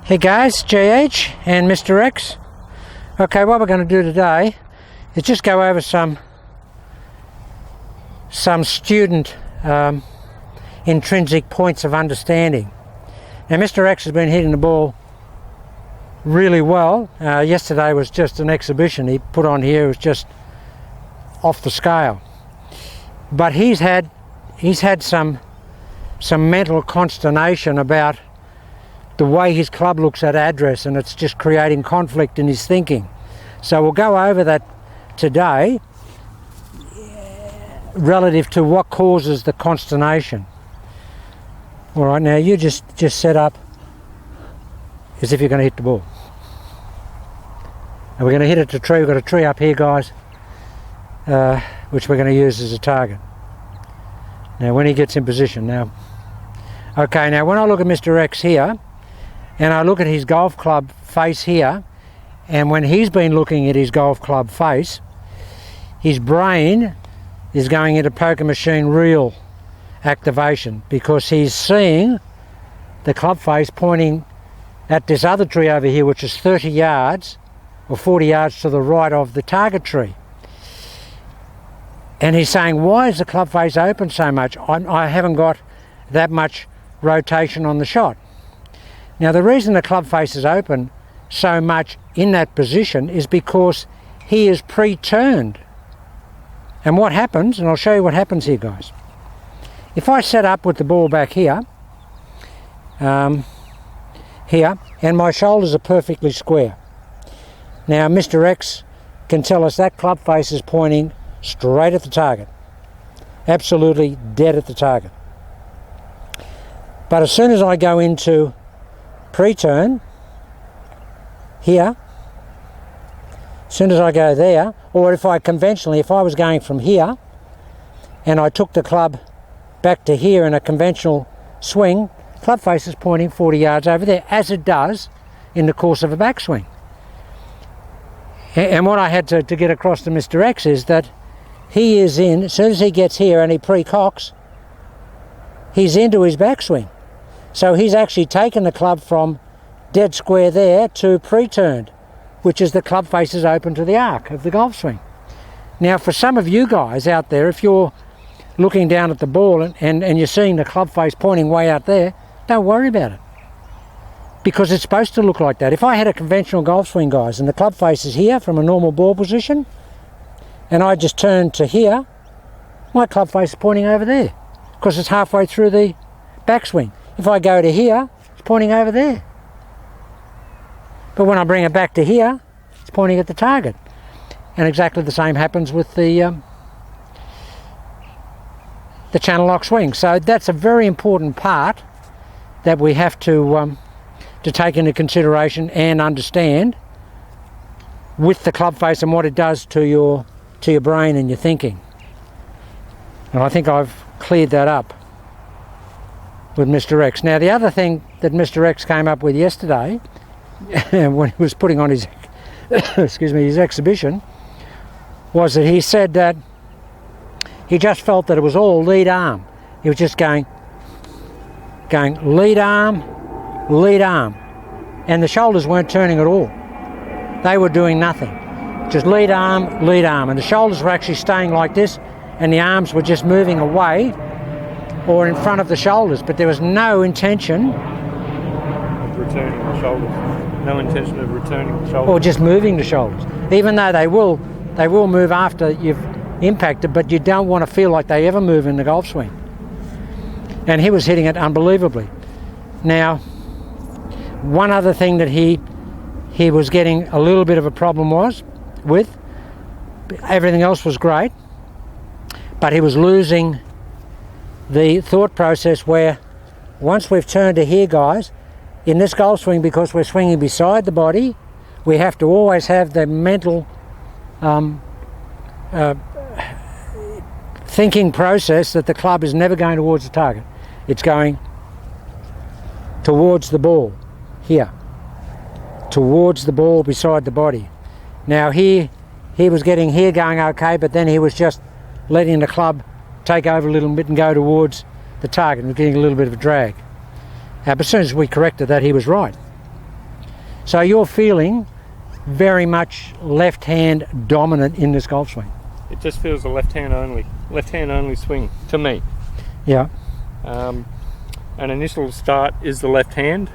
Hey guys, JH and Mr. X. Okay, what we're going to do today is just go over some student intrinsic points of understanding. Now Mr. X has been hitting the ball really well. Yesterday was just an exhibition he put on here. It was just off the scale. But he's had some mental consternation about the way his club looks at address, and it's just creating conflict in his thinking. So we'll go over that today relative to what causes the consternation. All right, now you just set up as if you're going to hit the ball. And we're going to hit it to a tree. We've got a tree up here, guys, which we're going to use as a target. Now when he gets in position now. Okay, now when I look at Mr. X here, and I look at his golf club face here, and when he's been looking at his golf club face, his brain is going into poker machine reel activation, because he's seeing the club face pointing at this other tree over here, which is 30 yards or 40 yards to the right of the target tree. And he's saying, why is the club face open so much? I haven't got that much rotation on the shot. Now the reason the club face is open so much in that position is because he is pre-turned. And what happens, and I'll show you what happens here, guys. If I set up with the ball back here, and my shoulders are perfectly square. Now Mr. X can tell us that club face is pointing straight at the target. Absolutely dead at the target. But as soon as I go into pre-turn here, as soon as I go there, or if I was going from here and I took the club back to here in a conventional swing, club face is pointing 40 yards over there, as it does in the course of a backswing. And what I had to get across to Mr. X is that he is in, as soon as he gets here and he pre-cocks, he's into his backswing. So he's actually taken the club from dead square there to pre-turned, which is the club faces open to the arc of the golf swing. Now for some of you guys out there, if you're looking down at the ball and you're seeing the club face pointing way out there, don't worry about it, because it's supposed to look like that. If I had a conventional golf swing, guys, and the club face is here from a normal ball position, and I just turn to here, my club face is pointing over there because it's halfway through the backswing. If I go to here, it's pointing over there. But when I bring it back to here, it's pointing at the target. And exactly the same happens with the channel lock swing. So that's a very important part that we have to take into consideration and understand with the club face and what it does to your brain and your thinking. And I think I've cleared that up with Mr. X. Now the other thing that Mr. X came up with yesterday when he was putting on his his exhibition was that he said that he just felt that it was all lead arm. He was just going lead arm, and the shoulders weren't turning at all. They were doing nothing. Just lead arm, and the shoulders were actually staying like this, and the arms were just moving away or in front of the shoulders, but there was no intention of returning the shoulders. No intention of returning the shoulders. Or just moving the shoulders. Even though they will move after you've impacted, but you don't want to feel like they ever move in the golf swing. And he was hitting it unbelievably. Now, one other thing that he was getting a little bit of a problem with, everything else was great, but he was losing the thought process where once we've turned to here, guys, in this golf swing, because we're swinging beside the body, we have to always have the mental thinking process that the club is never going towards the target. It's going towards the ball here, towards the ball beside the body. Now he was getting here going okay, but then he was just letting the club take over a little bit and go towards the target and getting a little bit of a drag. But as soon as we corrected that, he was right. So you're feeling very much left hand dominant in this golf swing. It just feels a left hand only swing to me. Yeah. An initial start is the left hand.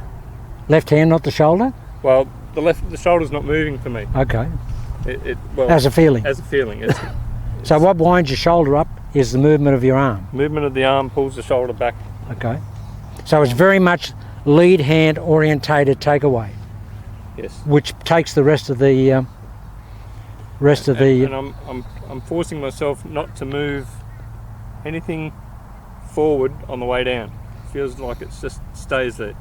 Left hand, not the shoulder? Well, the shoulder's not moving for me. Okay. Well, as a feeling. As a feeling. It's so what winds your shoulder up is the movement of your arm. movement of the arm pulls the shoulder back. Okay. So it's very much lead hand orientated takeaway. Yes. Which takes the rest of the And I'm forcing myself not to move anything forward on the way down. Feels like it just stays there.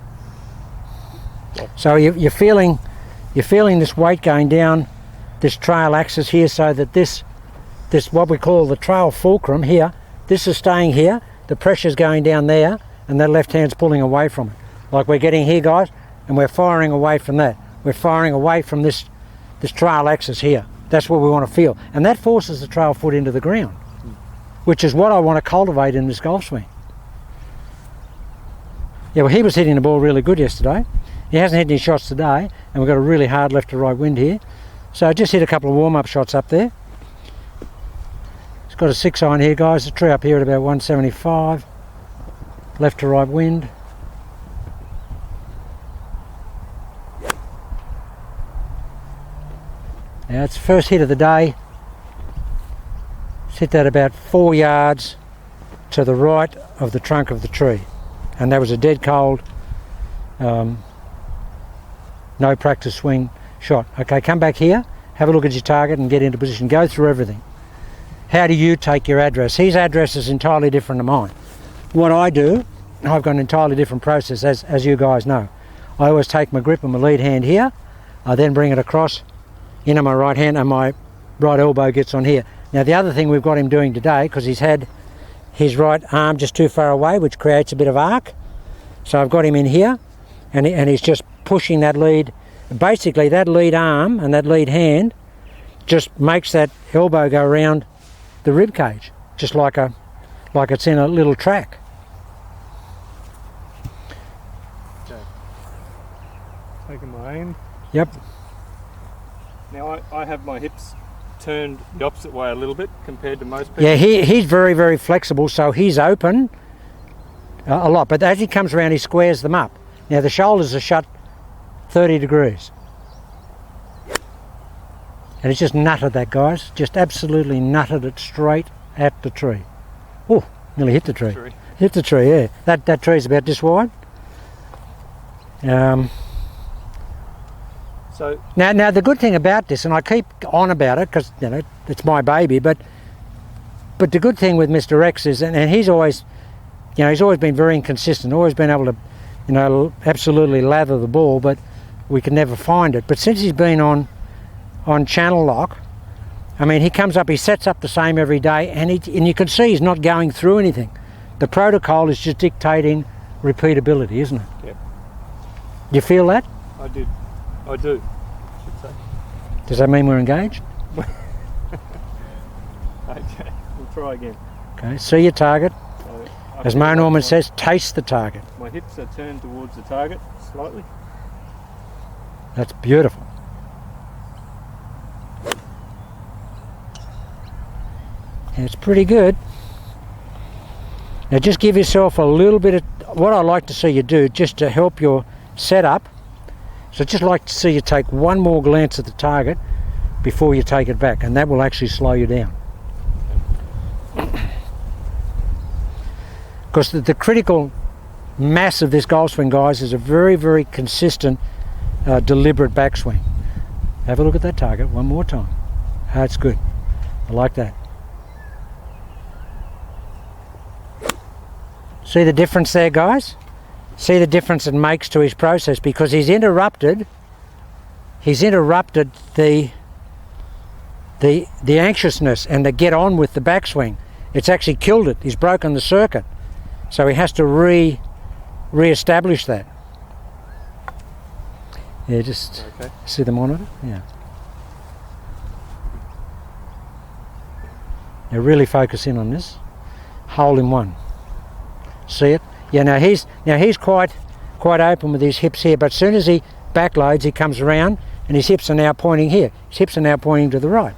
So you're feeling this weight going down this trail axis here, so that this what we call the trail fulcrum here, this is staying here, the pressure's going down there, and that left hand's pulling away from it. Like we're getting here, guys, and we're firing away from that. We're firing away from this trail axis here. That's what we want to feel. And that forces the trail foot into the ground, which is what I want to cultivate in this golf swing. Yeah, well, he was hitting the ball really good yesterday. He hasn't hit any shots today, and we've got a really hard left to right wind here. So I just hit a couple of warm-up shots up there. He's got a 6-iron here, guys. The tree up here at about 175. Left to right wind. Now it's the first hit of the day. It's hit that about 4 yards to the right of the trunk of the tree. And that was a dead cold, no practice swing shot. Okay, come back here, have a look at your target and get into position. Go through everything. How do you take your address? His address is entirely different to mine. What I do, I've got an entirely different process, as you guys know. I always take my grip on my lead hand here. I then bring it across into my right hand, and my right elbow gets on here. Now the other thing we've got him doing today, because he's had his right arm just too far away, which creates a bit of arc. So I've got him in here, and he's just pushing that lead. Basically that lead arm and that lead hand just makes that elbow go around the rib cage, just like it's in a little track. Okay. Taking my aim. Yep. Now I have my hips turned the opposite way a little bit compared to most people. Yeah, he's very, very flexible, so he's open a lot, but as he comes around he squares them up. Now the shoulders are shut 30 degrees. And he's just nutted that, guys. Just absolutely nutted it straight at the tree. Oh, nearly hit the tree. Hit the tree, yeah. That tree's about this wide. So now the good thing about this, and I keep on about it because it's my baby, but the good thing with Mr. X is, and he's always, he's always been very inconsistent, always been able to, absolutely lather the ball, but we can never find it. But since he's been on channel lock, I mean, he comes up, he sets up the same every day, and you can see he's not going through anything. The protocol is just dictating repeatability, isn't it? Yep. You feel that? I do. I should say. Does that mean we're engaged? Okay, we'll try again. Okay, see your target. So As Mo Norman says, taste the target. My hips are turned towards the target slightly. That's beautiful. It's pretty good. Now just give yourself a little bit of, what I like to see you do just to help your setup. So just like to see you take one more glance at the target before you take it back, and that will actually slow you down. Because the critical mass of this golf swing, guys, is a very, very consistent, deliberate backswing. Have a look at that target one more time. That's good. I like that. See the difference there, guys? See the difference it makes to his process, because he's interrupted the anxiousness and the get on with the backswing. It's actually killed it. He's broken the circuit. So he has to re-establish that. Yeah, just okay. See the monitor? Yeah. Now really focus in on this. Hole in one. See it? Yeah, now he's quite open with his hips here, but as soon as he back loads, he comes around and his hips are now pointing here. His hips are now pointing to the right.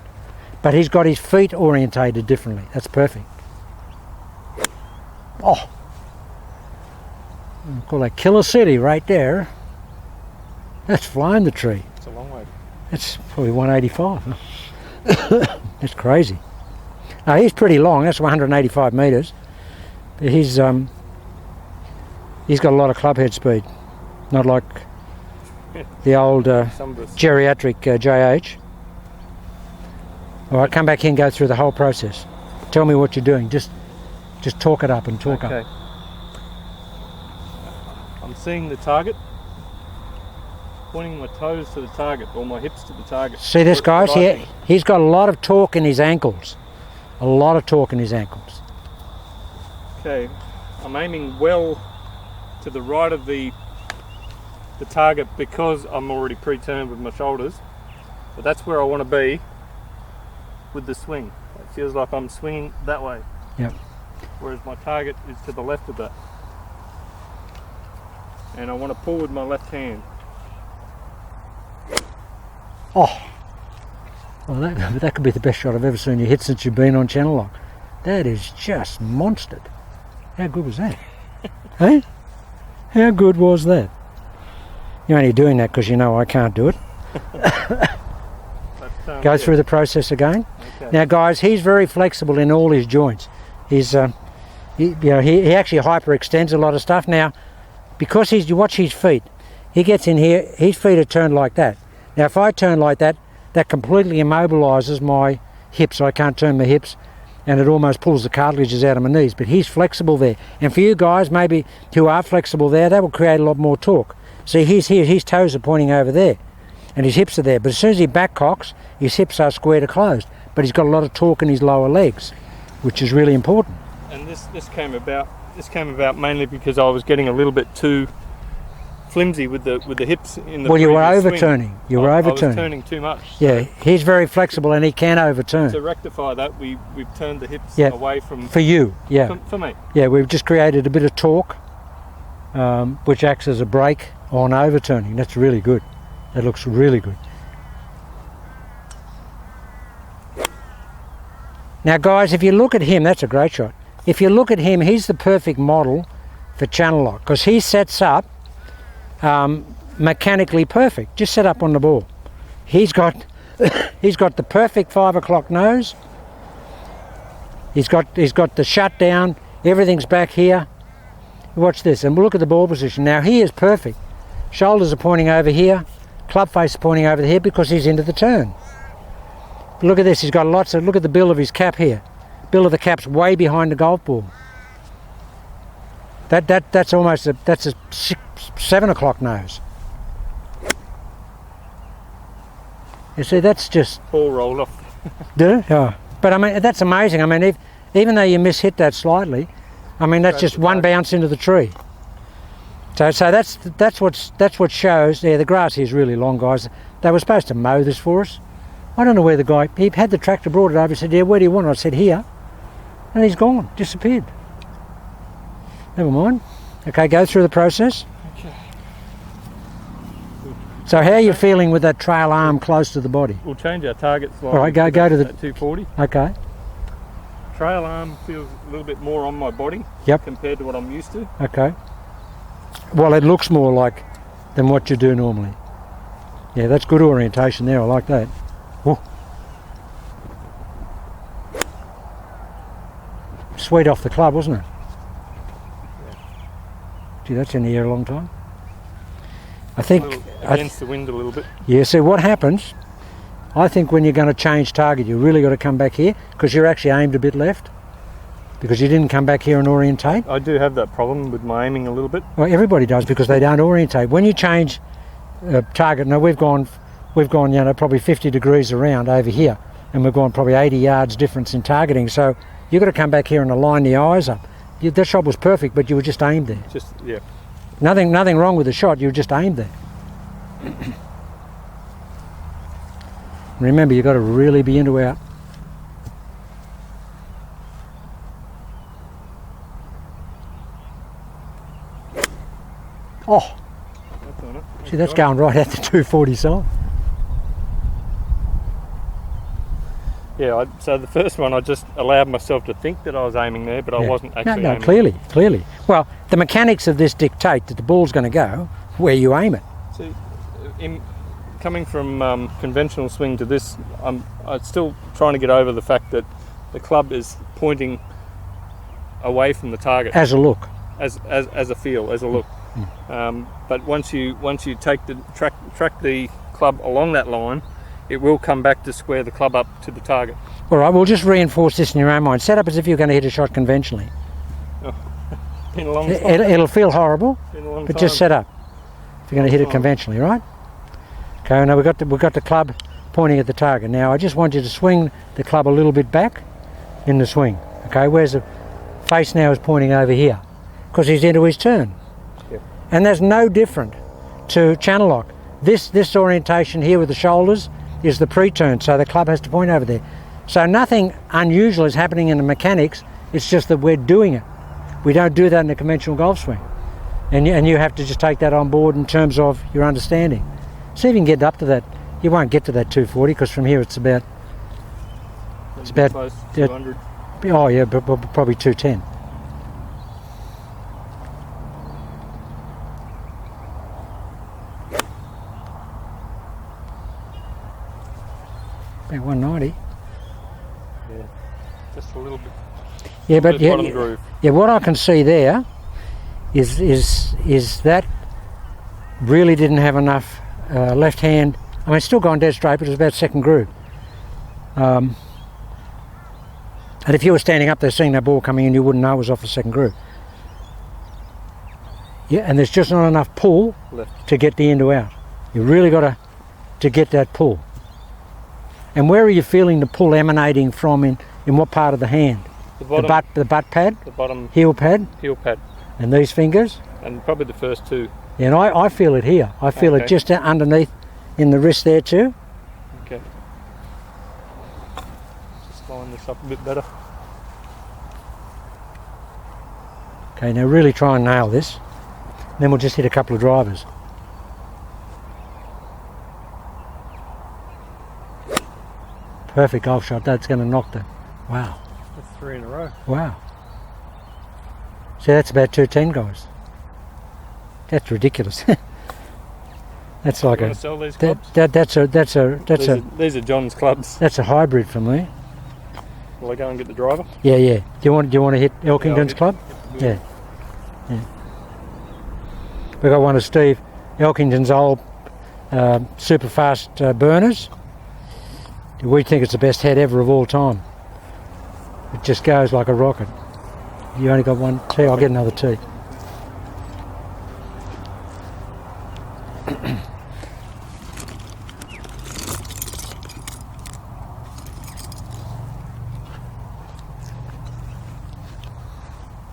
But he's got his feet orientated differently. That's perfect. Oh, I call that Killer City right there. That's flying the tree. It's a long way. That's probably 185. Huh? That's crazy. Now he's pretty long. That's 185 metres. But he's got a lot of clubhead speed, not like the old geriatric JH. All right, come back here and go through the whole process. Tell me what you're doing. Just talk it up and talk up. I'm seeing the target, pointing my toes to the target, or my hips to the target. See this, guys? He's got a lot of torque in his ankles. A lot of torque in his ankles. Okay, I'm aiming well to the right of the target because I'm already pre-turned with my shoulders. But that's where I want to be with the swing. It feels like I'm swinging that way. Yep. Whereas my target is to the left of that. And I want to pull with my left hand. Oh, well, that could be the best shot I've ever seen you hit since you've been on Channel Lock. That is just monstered. How good was that? Hey? How good was that? You're only doing that because you know I can't do it. Go through the process again. Okay. Now, guys, he's very flexible in all his joints. He's, he actually hyperextends a lot of stuff. Now, because you watch his feet, he gets in here, his feet are turned like that. Now, if I turn like that, that completely immobilises my hips. I can't turn my hips, and it almost pulls the cartilages out of my knees. But he's flexible there. And for you guys, maybe who are flexible there, that will create a lot more torque. See, he's here, his toes are pointing over there, and his hips are there. But as soon as he back cocks, his hips are square to closed. But he's got a lot of torque in his lower legs, which is really important. And this came about mainly because I was getting a little bit too flimsy with the hips in the Well, you were previous overturning. swing. You were overturning. I was turning too much. Yeah, he's very flexible and he can overturn. To rectify that, we've turned the hips away from... For you, yeah. For me. Yeah, we've just created a bit of torque, which acts as a brake on overturning. That's really good. That looks really good. Now, guys, if you look at him, that's a great shot. If you look at him, he's the perfect model for Channel Lock because he sets up mechanically perfect. Just set up on the ball. He's got the perfect 5 o'clock nose. He's got the shutdown. Everything's back here. Watch this and look at the ball position. Now he is perfect. Shoulders are pointing over here. Club face is pointing over here because he's into the turn. But look at this. He's got lots of. Look at the bill of his cap here. Bill of the cap's way behind the golf ball. That's almost a 7 o'clock nose. You see, that's just ball rolled off. Did it? Oh. But I mean, that's amazing. I mean, even though you mishit that slightly, I mean, that's just one bounce into the tree. So that's what shows. Yeah, the grass here is really long, guys. They were supposed to mow this for us. I don't know where the guy. He had the tractor, brought it over. He said, "Yeah, where do you want it?" I said, "Here," and he's gone, disappeared. Never mind. Okay, go through the process. Okay. So how are you feeling with that trail arm close to the body? We'll change our target slightly. All right, go to the 240. Okay. Trail arm feels a little bit more on my body. Yep. Compared to what I'm used to. Okay. Well, it looks more like than what you do normally. Yeah, that's good orientation there. I like that. Whoa. Sweet off the club, wasn't it? Yeah. Gee, that's in the air a long time. I think against the wind a little bit. Yeah. See what happens. I think when you're going to change target, you really got to come back here because you're actually aimed a bit left because you didn't come back here and orientate. I do have that problem with my aiming a little bit. Well, everybody does because they don't orientate. When you change target, now we've gone, probably 50 degrees around over here, and we've gone probably 80 yards difference in targeting. So you've got to come back here and align the eyes up. That shot was perfect, but you were just aimed there. Yeah. Nothing wrong with the shot. You were just aimed there. Remember, you've got to really be into out. Oh, That's on it. See, that's going right at the 240 side. Yeah, so the first one I just allowed myself to think that I was aiming there, but I Yeah. wasn't actually No, aiming. clearly. Well, the mechanics of this dictate that the ball's going to go where you aim it. See, coming from conventional swing to this, I'm still trying to get over the fact that the club is pointing away from the target As a look. as a feel, as a look. But once you take the track the club along that line, it will come back to square the club up to the target. All right, we'll just reinforce this in your own mind. Set up as if you're going to hit a shot conventionally. Been a long time. It'll feel horrible, Been a long but time. just set up if you're going to hit it conventionally, right? Okay, now we've got the club pointing at the target. Now I just want you to swing the club a little bit back in the swing. Okay, where's the face now is pointing over here because he's into his turn. Yep. And that's no different to channel lock. This orientation here with the shoulders is the pre-turn, so the club has to point over there. So nothing unusual is happening in the mechanics, it's just that we're doing it. We don't do that in a conventional golf swing. And you have to just take that on board in terms of your understanding. See if you can get up to that. You won't get to that 240 because from here it's about Close, yeah. 200. oh yeah, but probably 210. About 190. Yeah, just a little bit. Yeah, but Bit bottom groove. yeah, what I can see there is that really didn't have enough left hand. I mean, it's still gone dead straight, but it was about second groove. And if you were standing up there seeing that ball coming in, you wouldn't know it was off the second groove. Yeah, and there's just not enough pull Left. to get the into out. You really got to get that pull. And where are you feeling the pull emanating from in what part of the hand? The bottom, The butt pad, the bottom heel pad, heel pad, and these fingers. and probably the first two. Yeah, and I feel it here. I feel it Okay. just underneath in the wrist there too. Okay. Just line this up a bit better. Okay, now really try and nail this. Then we'll just hit a couple of drivers. Perfect golf shot. That's going to knock them. Wow. That's 3 in a row. Wow. See, that's about 210, guys. That's ridiculous. That's like You a want to sell these clubs? that's These are John's clubs. a hybrid for me. Will I go and get the driver? Yeah, yeah. Do you want to hit Elkington's hit- club? Yeah. We got one of Steve Elkington's old super fast burners. We think it's the best head ever of all time. It just goes like a rocket. You only got one tee. I'll get another tee.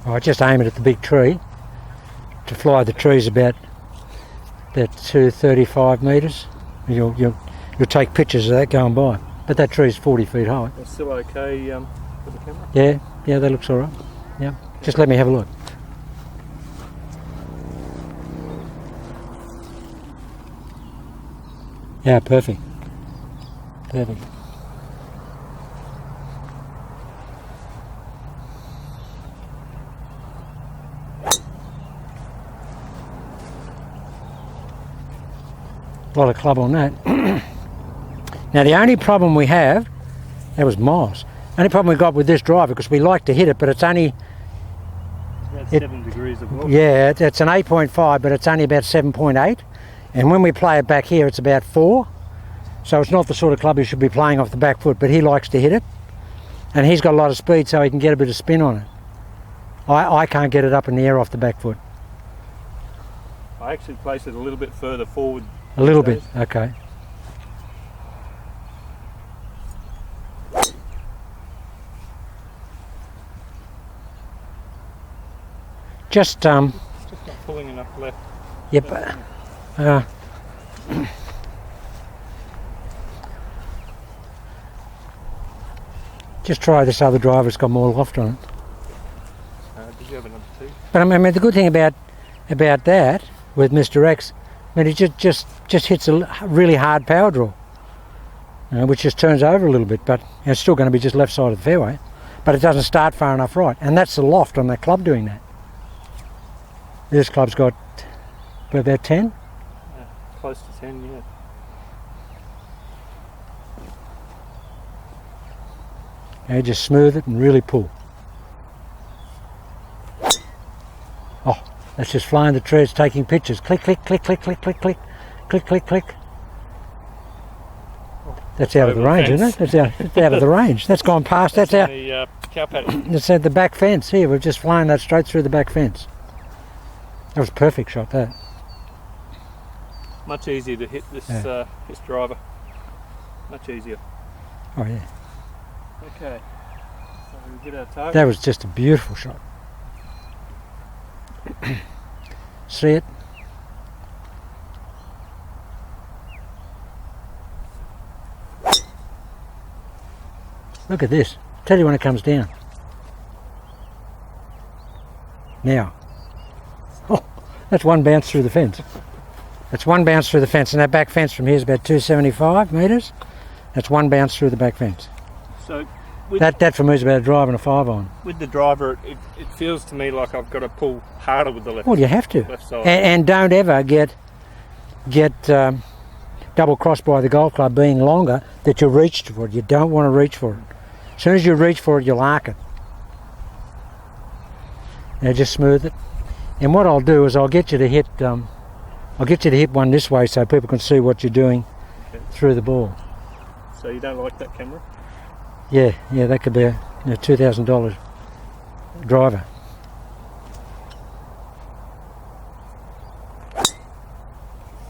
I just aim it at the big tree. To fly the tree's about 235 metres. You'll take pictures of that going by. But that tree's 40 feet high. That's still okay with the camera? Yeah, that looks all right. Yeah, just let me have a look. Yeah, perfect. Perfect. A lot of club on that. Now the only problem we have, that was miles. Only problem we got with this driver, because we like to hit it, but it's only, That's It- 7 degrees of water. yeah, it's an 8.5, but it's only about 7.8. And when we play it back here, it's about 4. So it's not the sort of club you should be playing off the back foot, but he likes to hit it. And he's got a lot of speed, so he can get a bit of spin on it. I can't get it up in the air off the back foot. I actually place it a little bit further forward. A little these bit, days. okay. Just Just not pulling enough left. yep. Just try this other driver. It's got more loft on it. Did you have another tee? But I mean, the good thing about that with Mr. X, And he just hits a really hard power draw, which just turns over a little bit, but it's still going to be just left side of the fairway, but it doesn't start far enough right, and that's the loft on that club doing that. This club's got about 10. Yeah, close to 10, yeah. You just smooth it and really pull. Oh, that's just flying the trees, taking pictures. Click, click, click, click, click, click, click, click, click, click. That's out of the range, isn't it? That's out of the range. That's gone past. That's out. The cow paddock. It's at the back fence. Here, we've just flown that straight through the back fence. That was a perfect shot, that. Much easier to hit this this driver. Much easier. Oh yeah. Okay. So we get our target. That was just a beautiful shot. See it? Look at this. Tell you when it comes down. Now. Oh, that's one bounce through the fence. That's one bounce through the fence, and that back fence from here is about 275 metres. That's one bounce through the back fence. So that for me is about a drive and a 5-iron. with the driver, it feels to me like I've got to pull harder with the left. Well, you have to. Left side. And don't ever get double crossed by the golf club being longer that you reached for it. You don't want to reach for it. As soon as you reach for it, you'll arc it. Now just smooth it. And what I'll do is I'll get you to hit one this way so people can see what you're doing through the ball. So you don't like that camera? Yeah, that could be a $2,000 driver.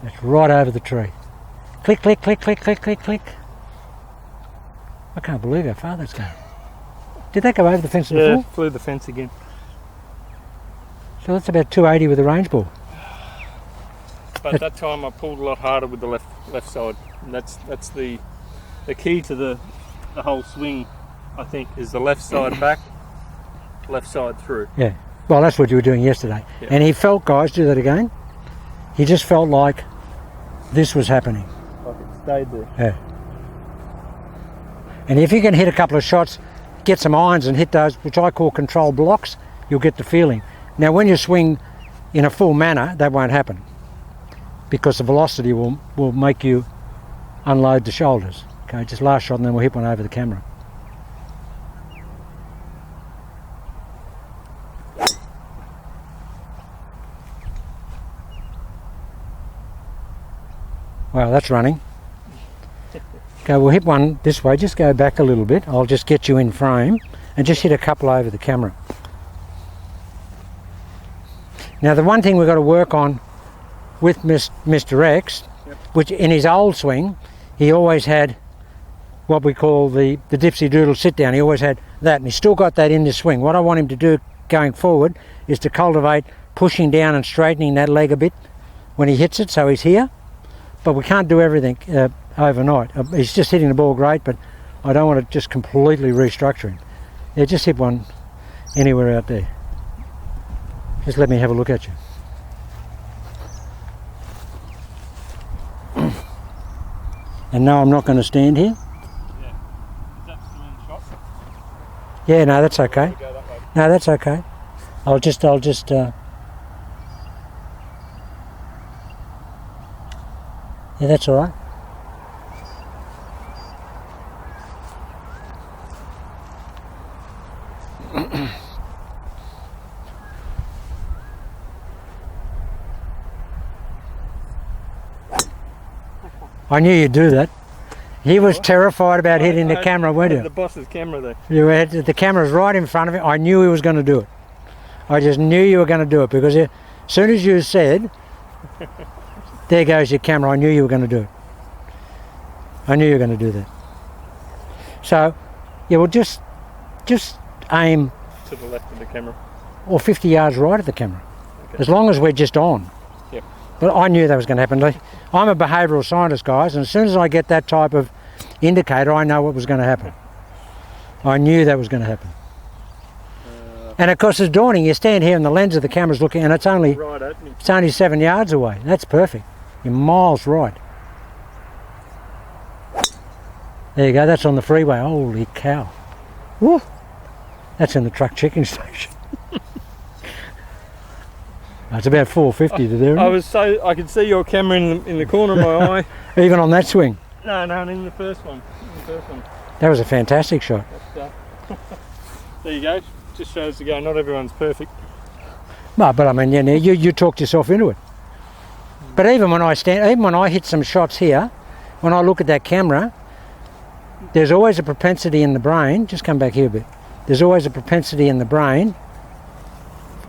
That's right over the tree. Click, click, click, click, click, click, click. I can't believe how far that's going. Did that go over the fence before? Yeah, flew the fence again. So that's about 280 with a range ball. But that time I pulled a lot harder with the left side. And that's the key to the whole swing, I think, is the left side back, left side through. Yeah. Well, that's what you were doing yesterday. Yeah. And he felt, guys, do that again. He just felt like this was happening. Like it stayed there. Yeah. And if you can hit a couple of shots, get some irons and hit those, which I call control blocks, you'll get the feeling. Now, when you swing in a full manner, that won't happen because the velocity will make you unload the shoulders. Okay, just last shot and then we'll hit one over the camera. Wow, that's running. Okay, we'll hit one this way. Just go back a little bit. I'll just get you in frame and just hit a couple over the camera. Now, the one thing we've got to work on with Mr. X, which in his old swing, he always had what we call the dipsy doodle sit down. He always had that, and he's still got that in this swing. What I want him to do going forward is to cultivate pushing down and straightening that leg a bit when he hits it, so he's here. But we can't do everything overnight. He's just hitting the ball great, but I don't want to just completely restructure him. Yeah, just hit one anywhere out there. Just let me have a look at you. And no, I'm not going to stand here. Yeah. Is that still in the shot? Yeah, no, that's okay. Go that way. No, that's okay. I'll just. Yeah, that's all right. I knew you'd do that. He was terrified about hitting the camera, weren't you? The boss's camera there. You had the camera's right in front of him. I knew he was going to do it. I just knew you were going to do it because as soon as you said, "There goes your camera," I knew you were going to do it. I knew you were going to do that. So, yeah, well, just aim To the left of the camera. or 50 yards right of the camera, as long as we're just on. Yep. But I knew that was going to happen. I'm a behavioural scientist, guys, and as soon as I get that type of indicator, I know what was going to happen. I knew that was going to happen. And of course, it's daunting. You stand here and the lens of the camera's looking, and it's only Right at me. 7 yards away. That's perfect. You're miles right. There you go, that's on the freeway. Holy cow. Woo! That's in the truck checking station. It's about 450 to there. I could see your camera in the corner of my eye. Even on that swing. No, in the first one. That was a fantastic shot. There you go. Just shows to go. Not everyone's perfect. No, but I mean, you talked yourself into it. But even when I hit some shots here, when I look at that camera, there's always a propensity in the brain. Just come back here a bit. There's always a propensity in the brain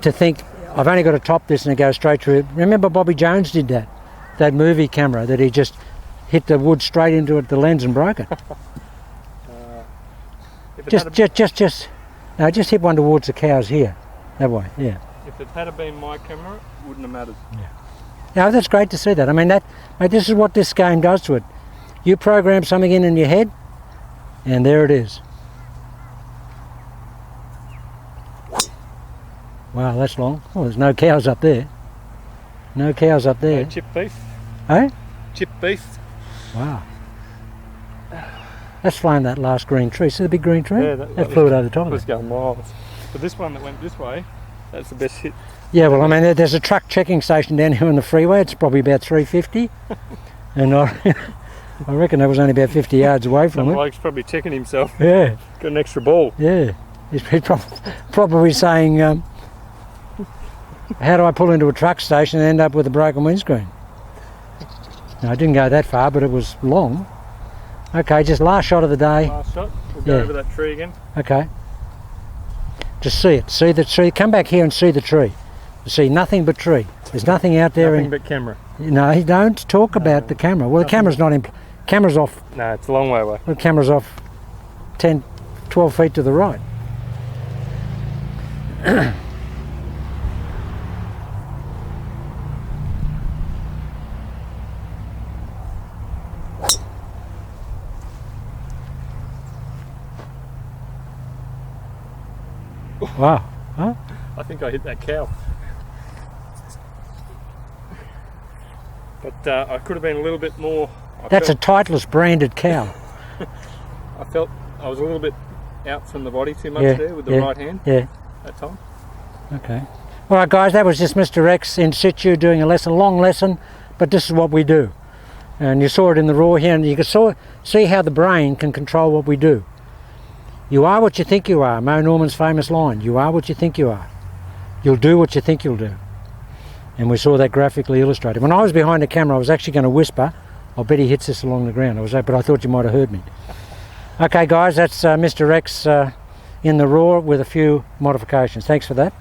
to think, I've only got to top this and it goes straight through. Remember Bobby Jones did that? That movie camera that he just hit the wood straight into it, the lens, and broke it. Just hit one towards the cows here. That way, yeah. If it had been my camera, it wouldn't have mattered. Yeah. No, that's great to see that. I mean, mate, this is what this game does to it. You program something in your head, and there it is. Wow, that's long. Oh, there's no cows up there. No cows up there. Chip beef. Eh? Chip beef. Wow. That's flying that last green tree. See the big green tree? Yeah, that flew it over the top of was it. Going miles. But this one that went this way, that's the best hit. Yeah, well, I mean, there's a truck checking station down here on the freeway. It's probably about 350. And I reckon that was only about 50 yards away from Some it. bloke's probably checking himself. Yeah. Got an extra ball. Yeah. He's probably saying, how do I pull into a truck station and end up with a broken windscreen? No, I didn't go that far, but it was long. Okay, just last shot of the day. Last shot. We'll go over that tree again. Okay. Just see it. See the tree. Come back here and see the tree. You see nothing but tree. There's nothing out there. Nothing but camera. No, don't talk about the camera. Well, the camera's not in. Camera's off. No, it's a long way away. The camera's off 10, 12 feet to the right. Wow. Huh? I think I hit that cow. But I could have been a little bit more... That's a Titleist branded cow. I felt I was a little bit out from the body too much there with the right hand that time. Okay. All right, guys, that was just Mr. X in situ doing a lesson, long lesson, but this is what we do. And you saw it in the raw here, and you can see how the brain can control what we do. You are what you think you are. Mo Norman's famous line, you are what you think you are. You'll do what you think you'll do. And we saw that graphically illustrated. When I was behind the camera, I was actually going to whisper, I'll bet he hits this along the ground. But I thought you might have heard me. Okay, guys, that's Mr. X in the raw with a few modifications. Thanks for that.